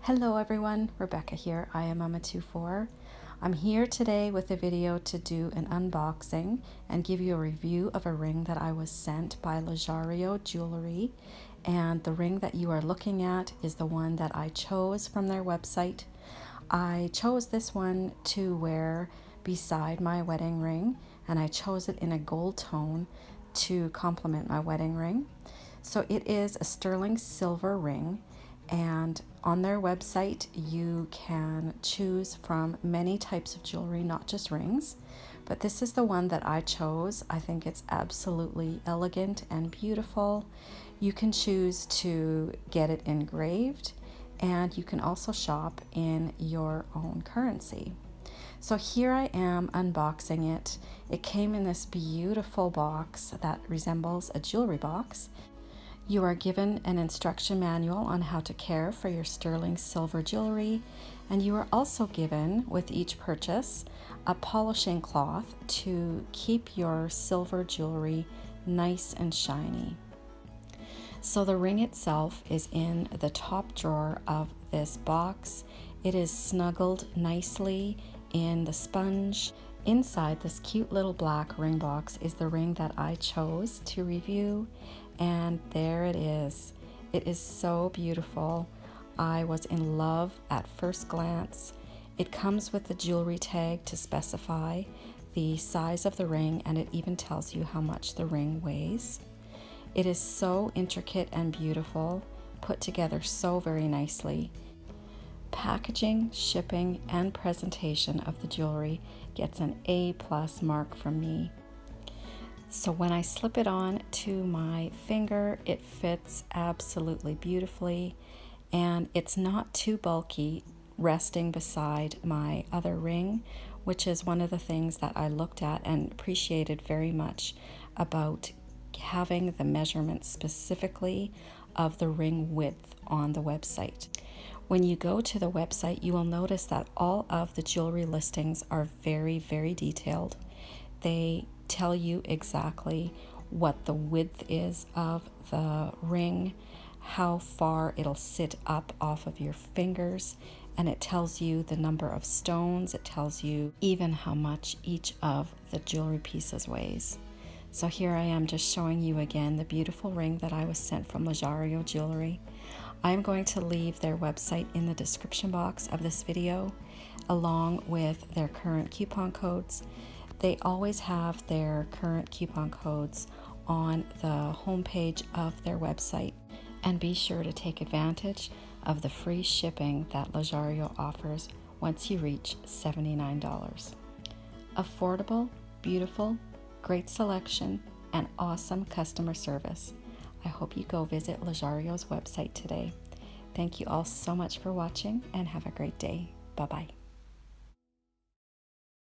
Hello everyone, Rebecca here. I am Mama24. I'm here today with a video to do an unboxing and give you a review of a ring that I was sent by Lajerrio Jewelry. And the ring that you are looking at is the one that I chose from their website. I chose this one to wear beside my wedding ring, and I chose it in a gold tone to complement my wedding ring. So it is a sterling silver ring, and on their website you can choose from many types of jewelry, not just rings, but this is the one that I chose. I think it's absolutely elegant and beautiful. You can choose to get it engraved, and you can also shop in your own currency. So here I am unboxing it. It came in this beautiful box that resembles a jewelry box. You are given an instruction manual on how to care for your sterling silver jewelry, and you are also given, with each purchase, a polishing cloth to keep your silver jewelry nice and shiny. So the ring itself is in the top drawer of this box. It is snuggled nicely in the sponge. Inside this cute little black ring box is the ring that I chose to review, and there it is. It is so beautiful. I was in love at first glance. It comes with the jewelry tag to specify the size of the ring, and it even tells you how much the ring weighs. It is so intricate and beautiful, put together so very nicely. Packaging, shipping, and presentation of the jewelry gets an A+ mark from me. So when I slip it on to my finger, it fits absolutely beautifully, and it's not too bulky resting beside my other ring, which is one of the things that I looked at and appreciated very much about having the measurements specifically of the ring width on the website. When you go to the website, you will notice that all of the jewelry listings are very, very detailed. They tell you exactly what the width is of the ring, how far it'll sit up off of your fingers, and it tells you the number of stones. It tells you even how much each of the jewelry pieces weighs. So here I am just showing you again the beautiful ring that I was sent from Lajerrio Jewelry. I'm going to leave their website in the description box of this video, along with their current coupon codes. They always have their current coupon codes on the homepage of their website, and be sure to take advantage of the free shipping that Lajerrio offers once you reach $79. Affordable, beautiful, great selection, and awesome customer service. I hope you go visit Lajerrio's website today. Thank you all so much for watching, and have a great day. Bye-bye.